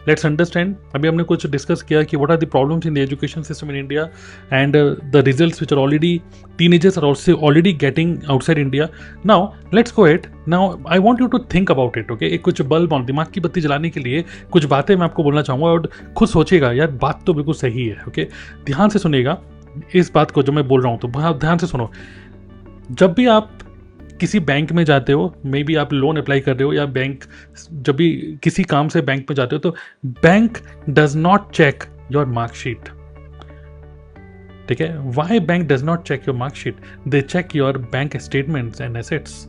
Let's understand. अभी हमने कुछ डिस्कस किया कि what are the problems in the education system in India and the results which are already teenagers are also already getting outside India. Now let's go it. Now I want you to think about it. Okay, एक कुछ bulb on दिमाग की बत्ती जलाने के लिए कुछ बातें मैं आपको बोलना चाहूँगा और खुद सोचिएगा यार बात तो बिल्कुल सही है। ओके, ध्यान से सुनिएगा इस बात को जो मैं बोल रहा हूँ, तो ध्यान से सुनो। जब भी आप किसी बैंक में जाते हो, मे बी आप लोन अप्लाई कर रहे हो या बैंक, जब भी किसी काम से बैंक में जाते हो, तो bank does not check your marksheet. ठीक है, why bank does not check your marksheet? They check your bank statements and assets.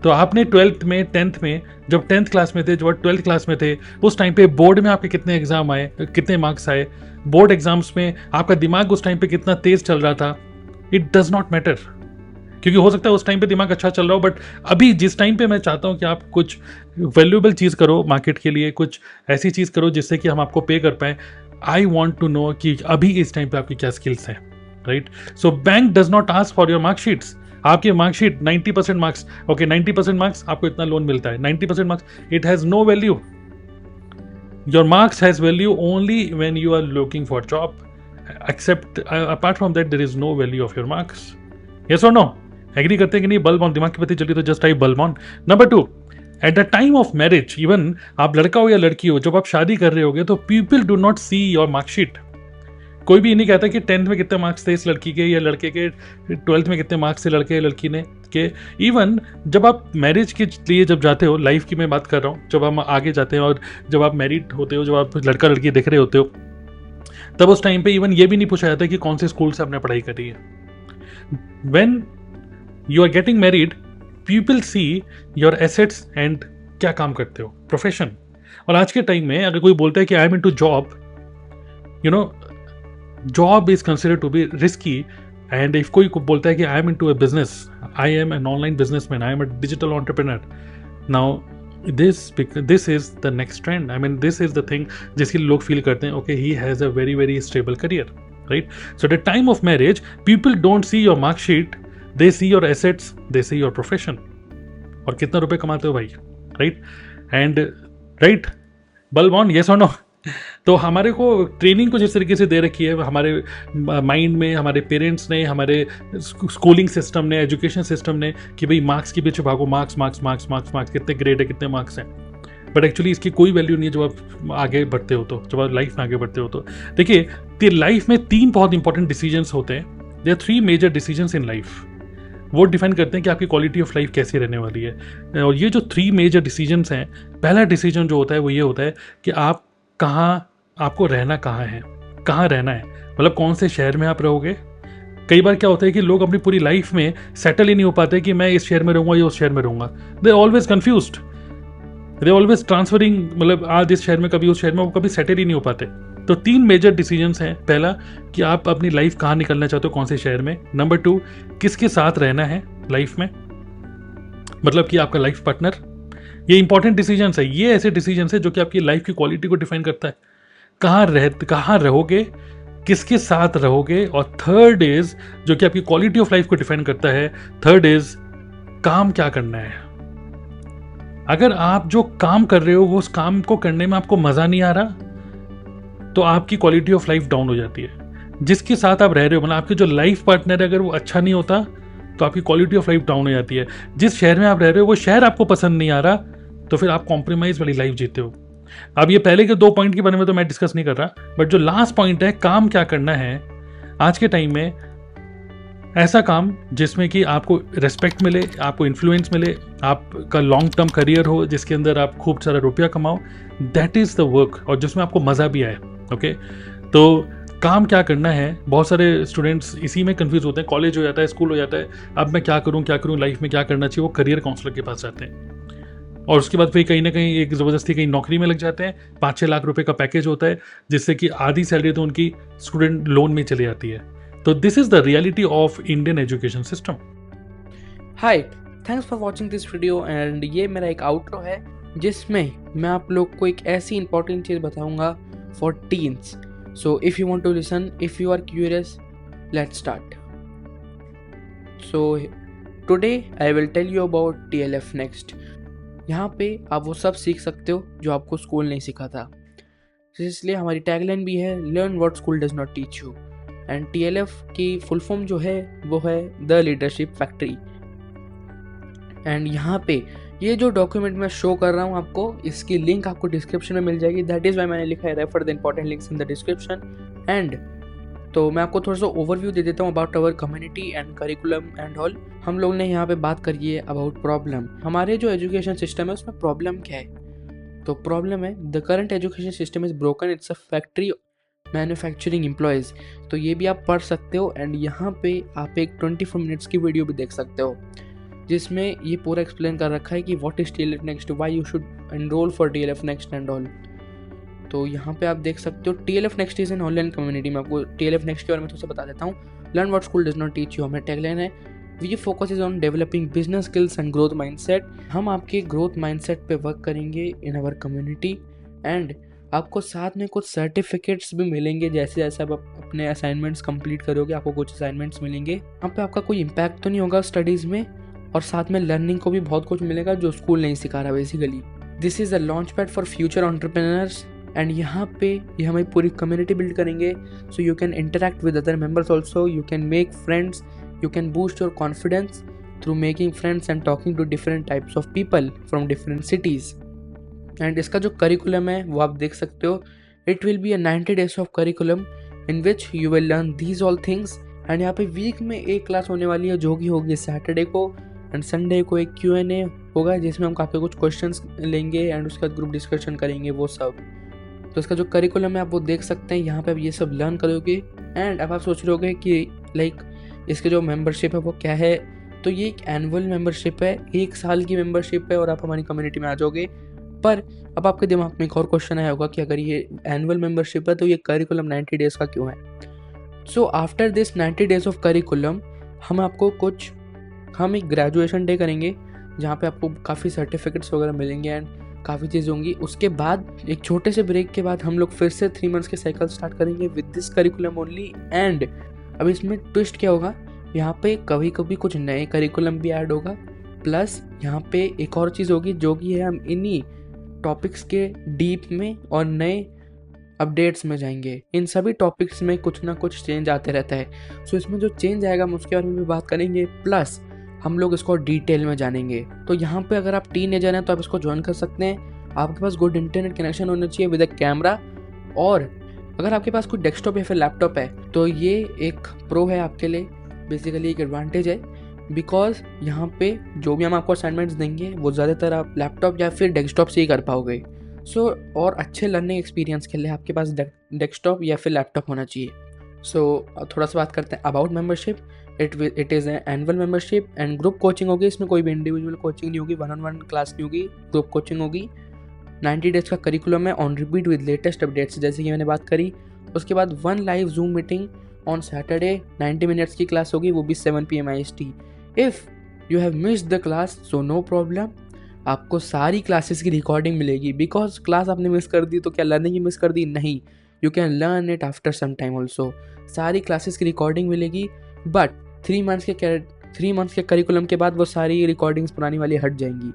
तो आपने 12th में 10th में, जब 10th क्लास में थे, जब 12th क्लास में थे, उस टाइम पे बोर्ड में आपके कितने एग्जाम आए, कितने मार्क्स आए, बोर्ड एग्जाम्स में आपका दिमाग उस टाइम पे कितना तेज चल रहा था, इट डज नॉट मैटर। क्योंकि हो सकता है उस टाइम पे दिमाग अच्छा चल रहा हो, बट अभी जिस टाइम पे मैं चाहता हूँ कि आप कुछ वैल्यूएबल चीज़ करो मार्केट के लिए, कुछ ऐसी चीज़ करो जिससे कि हम आपको पे कर पाए। आई वॉन्ट टू नो कि अभी इस टाइम पे आपकी क्या स्किल्स हैं, right? So bank does not ask for your marksheets. आपके मार्कशीट 90% मार्क्स, ओके 90% मार्क्स, आपको इतना लोन मिलता है। 90% marks, it has no value. Your marks has value only when you are looking for job. Except apart from that there is no value of your marks. Yes और no? Agree करते हैं कि नहीं? Bulb on, दिमाग की बत्ती चली तो just type bulb on. Number 2, eight the time of marriage, even आप लड़का हो या लड़की हो, जब आप शादी कर रहे होगे तो people do not see your marksheet. कोई भी ये नहीं कहता कि 10th में कितने मार्क्स थे इस लड़की के या लड़के के, 12th में कितने मार्क्स थे लड़के या लड़की ने के। इवन जब आप मैरिज के लिए जब जाते हो, लाइफ की मैं बात कर रहा हूँ, जब हम आगे जाते हैं और जब आप मैरिड होते हो, जब आप लड़का लड़की देख रहे होते हो, तब उस टाइम पे इवन ये भी नहीं पूछा जाता कि कौन से स्कूल से आपने पढ़ाई करी है। When you are getting married, people see your assets and क्या काम करते हो, प्रोफेशन। और आज के टाइम में अगर कोई बोलता है कि I am into job, you know, job is considered to be risky. And if कोई बोलता है कि I am into a business, I am an online businessman, I am a digital entrepreneur, now this is the next trend. I mean this is the thing जिसकी लोग feel करते हैं okay he has a very very stable career, right? So at the time of marriage, people don't see your marksheet, they C your assets, they see your profession, और कितना रुपए कमाते हो भाई, right? And right, bulb on, yes और no? तो हमारे को ट्रेनिंग कुछ इस तरीके से दे रखी है हमारे माइंड में, हमारे पेरेंट्स ने, हमारे स्कूलिंग सिस्टम ने, एजुकेशन सिस्टम ने, कि भाई मार्क्स के पीछे भागो, marks marks marks marks marks, कितने ग्रेड है, कितने मार्क्स हैं। बट एक्चुअली इसकी कोई वैल्यू नहीं है जब आप आगे बढ़ते हो, तो जब आप लाइफ में आगे बढ़ते हो तो देखिए, लाइफ में 3 बहुत इंपॉर्टेंट डिसीजंस होते हैं। There are 3 major decisions in life. वो डिफाइन करते हैं कि आपकी क्वालिटी ऑफ लाइफ कैसी रहने वाली है। और ये जो 3 मेजर डिसीजंस हैं, पहला डिसीजन जो होता है वो ये होता है कि आप कहाँ, आपको रहना कहाँ है, कहाँ रहना है, मतलब कौन से शहर में आप रहोगे। कई बार क्या होता है कि लोग अपनी पूरी लाइफ में सेटल ही नहीं हो पाते कि मैं इस शहर में रहूंगा या उस शहर में रहूंगा। They always confused, they always transferring, मतलब आज इस शहर में कभी उस शहर में, वो कभी सेटल ही नहीं हो पाते। तो 3 मेजर डिसीजंस हैं। पहला कि आप अपनी लाइफ कहाँ निकलना चाहते हो, कौन से शहर में। नंबर 2, किसके साथ रहना है लाइफ में, मतलब कि आपका लाइफ पार्टनर। ये इंपॉर्टेंट डिसीजंस है, ये ऐसे डिसीजंस है जो कि आपकी लाइफ की क्वालिटी को डिफाइन करता है। कहाँ रहोगे, किसके साथ रहोगे। और थर्ड इज, जो कि आपकी क्वालिटी ऑफ लाइफ को डिफाइन करता है, थर्ड इज काम क्या करना है। अगर आप जो काम कर रहे हो वो उस काम को करने में आपको मजा नहीं आ रहा, तो आपकी क्वालिटी ऑफ लाइफ डाउन हो जाती है। जिसके साथ आप रह रहे हो, मतलब आपके जो लाइफ पार्टनर है, अगर वो अच्छा नहीं होता तो आपकी क्वालिटी ऑफ लाइफ डाउन हो जाती है। जिस शहर में आप रह रहे हो वो शहर आपको पसंद नहीं आ रहा, तो फिर आप कॉम्प्रोमाइज वाली लाइफ जीते हो। अब ये पहले के 2 पॉइंट के बारे में तो मैं डिस्कस नहीं कर रहा, बट जो लास्ट पॉइंट है, काम क्या करना है, आज के टाइम में ऐसा काम जिसमें कि आपको रिस्पेक्ट मिले, आपको इन्फ्लुएंस मिले, आपका लॉन्ग टर्म करियर हो जिसके अंदर आप खूब सारा रुपया कमाओ, दैट इज द वर्क, और जिसमें आपको मज़ा भी आए। ओके, तो काम क्या करना है, बहुत सारे स्टूडेंट्स इसी में कंफ्यूज होते हैं। कॉलेज हो जाता है, स्कूल हो जाता है, अब मैं क्या करूं लाइफ में, क्या करना चाहिए, वो करियर काउंसलर के पास जाते हैं। और उसके बाद फिर कहीं ना कहीं एक ज़बरदस्ती कहीं नौकरी में लग जाते हैं। 5-6 लाख रुपए का पैकेज होता है, जिससे कि आधी सैलरी तो उनकी स्टूडेंट लोन में चली जाती है। तो this is the reality of Indian education system. Hi, thanks for watching this video. And ये मेरा एक आउट्रो है जिसमें मैं आप लोग को एक ऐसी इंपॉर्टेंट चीज़ बताऊंगा for teens. So if you want to listen, if you are curious, let's start. So today I will tell you about TLF next. यहाँ पे आप वो सब सीख सकते हो जो आपको स्कूल नहीं सिखा था। इसलिए हमारी टैगलाइन भी है learn what school does not teach you. And TLF की फुल फॉर्म जो है वो है द लीडरशिप फैक्ट्री। एंड यहाँ पे ये जो डॉक्यूमेंट मैं शो कर रहा हूँ आपको, इसकी लिंक आपको डिस्क्रिप्शन में मिल जाएगी। दैट इज़ वाई मैंने लिखा है refer the important links in the description. And तो मैं आपको थोड़ा सा ओवरव्यू दे देता हूँ about our community and curriculum and all. हम लोग ने यहाँ पे बात करी है अबाउट प्रॉब्लम। हमारे जो एजुकेशन सिस्टम है उसमें प्रॉब्लम क्या है? तो प्रॉब्लम है the current education system is broken, it's a factory manufacturing employees. तो ये भी आप पढ़ सकते हो। एंड यहाँ पे आप एक 24 मिनट्स की वीडियो भी देख सकते हो जिसमें ये पूरा एक्सप्लेन कर रखा है कि what is TLF next, why you should enrol for TLF next and all. तो यहाँ पे आप देख सकते हो TLF next is an online community. मैं आपको TLF नेक्स्ट के बारे में थोड़ा सा बता देता हूँ। Learn what school does not teach you, हमारी टैगलाइन है we focus is on developing business skills and growth mindset. हम आपके ग्रोथ माइंडसेट पे वर्क करेंगे इन आवर कम्युनिटी। एंड आपको साथ में कुछ सर्टिफिकेट्स भी मिलेंगे जैसे जैसे आप अपने असाइनमेंट्स कंप्लीट करोगे, आपको कुछ असाइनमेंट्स मिलेंगे। यहाँ पे आपका कोई इम्पैक्ट तो नहीं होगा स्टडीज़ में, और साथ में लर्निंग को भी बहुत कुछ मिलेगा जो स्कूल नहीं सिखा रहा basically. This is a launch pad for future entrepreneurs. And यहाँ पे ये हमारी पूरी कम्युनिटी बिल्ड करेंगे, so you can interact with other members also, you can make friends, you can boost your confidence through making friends and talking to different types of people from different cities. And इसका जो curriculum है वो आप देख सकते हो। It will be a 90 days of curriculum in which you will learn these all things. And यहाँ पे वीक में एक क्लास होने वाली है जो कि होगी सैटरडे को, एंड संडे को एक Q&A होगा जिसमें हम काफ़ी कुछ क्वेश्चंस लेंगे एंड उसके बाद ग्रुप डिस्कशन करेंगे वो सब। तो इसका जो करिकुलम है आप वो देख सकते हैं। यहाँ पे आप ये सब लर्न करोगे। एंड अब आप सोच रहे होगे कि लाइक इसके जो मेंबरशिप है वो क्या है। तो ये एक एनुअल मेंबरशिप है, 1 साल की मेंबरशिप है और आप हमारी कम्युनिटी में आ जाओगे। पर अब आपके दिमाग में एक और क्वेश्चन आया होगा कि अगर ये एनुअल मेंबरशिप है तो ये करिकुलम 90 days का क्यों है? So after this 90 days of curriculum हम एक ग्रेजुएशन डे करेंगे जहाँ पे आपको काफ़ी सर्टिफिकेट्स वगैरह मिलेंगे एंड काफ़ी चीज़ें होंगी। उसके बाद एक छोटे से ब्रेक के बाद हम लोग फिर से 3 months के साइकिल स्टार्ट करेंगे with this curriculum only. And अब इसमें ट्विस्ट क्या होगा, यहाँ पे कभी कभी कुछ नए करिकुलम भी ऐड होगा, प्लस यहाँ पे एक और चीज़ होगी जो कि है हम इन्हीं टॉपिक्स के डीप में और नए अपडेट्स में जाएंगे। इन सभी टॉपिक्स में कुछ ना कुछ चेंज आते रहता है। सो इसमें जो चेंज आएगा हम उसके बारे में भी बात करेंगे, प्लस हम लोग इसको डिटेल में जानेंगे। तो यहाँ पे अगर आप टीनेजर हैं तो आप इसको ज्वाइन कर सकते हैं। आपके पास गुड इंटरनेट कनेक्शन होना चाहिए विद अ कैमरा, और अगर आपके पास कोई डेस्कटॉप या फिर लैपटॉप है तो ये एक प्रो है आपके लिए, बेसिकली एक एडवांटेज है। बिकॉज यहाँ पे जो भी हम आपको असाइनमेंट्स देंगे वो ज़्यादातर आप लैपटॉप या फिर डेस्कटॉप से ही कर पाओगे। सो और अच्छे लर्निंग एक्सपीरियंस के लिए आपके पास डेस्कटॉप या फिर लैपटॉप होना चाहिए। सो थोड़ा सा बात करते हैं about membership. It is an annual membership and group coaching होगी। इसमें कोई भी इंडिविजुअल कोचिंग नहीं होगी, 1-on-1 क्लास नहीं होगी, ग्रुप कोचिंग होगी। 90 days का करिकुलम है on repeat with latest updates जैसे कि मैंने बात करी। उसके बाद 1 live zoom meeting on Saturday, 90 minutes की क्लास होगी, वो भी 7 PM IST। If you have missed the class so no problem, आपको सारी क्लासेस की रिकॉर्डिंग मिलेगी। बिकॉज क्लास आपने मिस कर दी तो क्या लर्निंग ही मिस कर दी? नहीं, you can learn it after some time also. सारी क्लासेस की रिकॉर्डिंग मिलेगी, बट 3 months के करिकुलम के बाद वो सारी रिकॉर्डिंग्स पुरानी वाली हट जाएंगी।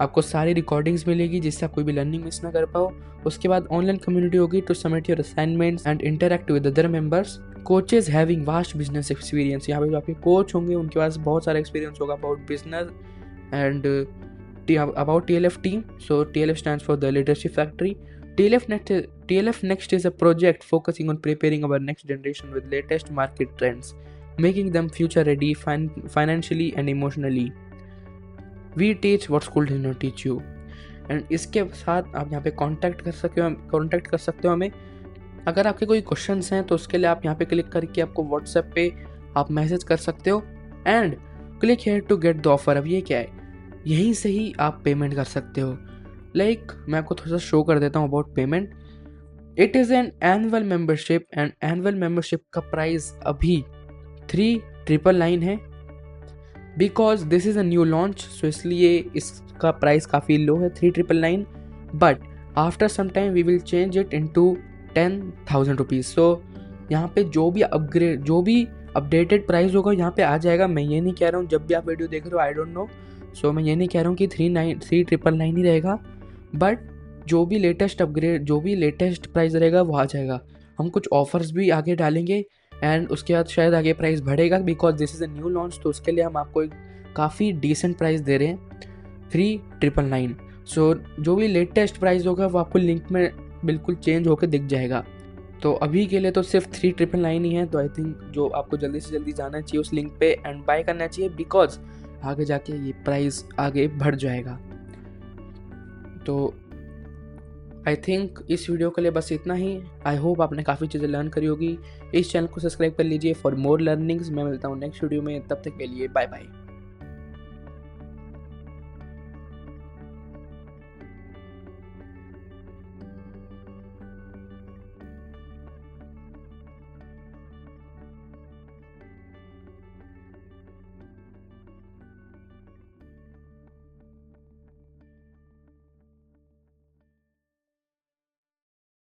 आपको सारी रिकॉर्डिंग्स मिलेगी जिससे आप कोई भी लर्निंग मिस ना कर पाओ। उसके बाद ऑनलाइन कम्युनिटी होगी to submit your assignments and interact with other members. Coaches having vast business experience, यहाँ पे जो आपके कोच होंगे उनके पास बहुत सारा एक्सपीरियंस होगा about business and about TLF team. So TLF stands for the Leadership Factory. TLF Next is a project focusing on preparing our next generation with latest market trends, making them future ready financially and emotionally. We teach what school did not teach you. And इसके साथ आप यहाँ पे contact कर सकते हो हमें। अगर आपके कोई क्वेश्चंस हैं तो उसके लिए आप यहाँ पे क्लिक करके आपको व्हाट्सएप पे आप मैसेज कर सकते हो and click here to get the offer. अब ये क्या है, यहीं से ही आप पेमेंट कर सकते हो। लाइक मैं आपको थोड़ा सा शो कर देता हूँ about payment. It is an annual membership and annual membership का प्राइस अभी 3,999 है। Because this is a new launch, so इसलिए इसका प्राइस काफ़ी लो है 3,999, but after some time we will change it into 10,000 rupees. So यहाँ पे जो भी अपडेटेड प्राइस होगा यहाँ पे आ जाएगा। मैं ये नहीं कह रहा हूँ, जब भी आप वीडियो देख रहे हो आई डोंट नो, सो मैं ये नहीं कह रहा हूँ कि 3,999 ही रहेगा, बट जो भी लेटेस्ट अपग्रेड, जो भी लेटेस्ट प्राइस रहेगा वो आ जाएगा। हम कुछ ऑफर्स भी आगे डालेंगे एंड उसके बाद शायद आगे प्राइस बढ़ेगा, because this is a new launch. तो उसके लिए हम आपको एक काफ़ी डिसेंट प्राइस दे रहे हैं, 3999। सो जो भी लेटेस्ट प्राइस होगा वो आपको लिंक में बिल्कुल चेंज होकर दिख जाएगा। तो अभी के लिए तो सिर्फ 3999 ही है। तो आई थिंक जो आपको जल्दी से जल्दी जाना चाहिए उस लिंक पे एंड बाय करना चाहिए, बिकॉज आगे जाके ये प्राइस आगे बढ़ जाएगा। तो आई थिंक इस वीडियो के लिए बस इतना ही। आई होप आपने काफ़ी चीज़ें लर्न करी होगी। इस चैनल को सब्सक्राइब कर लीजिए फॉर मोर लर्निंग्स। मैं मिलता हूँ नेक्स्ट वीडियो में, तब तक के लिए बाय बाय।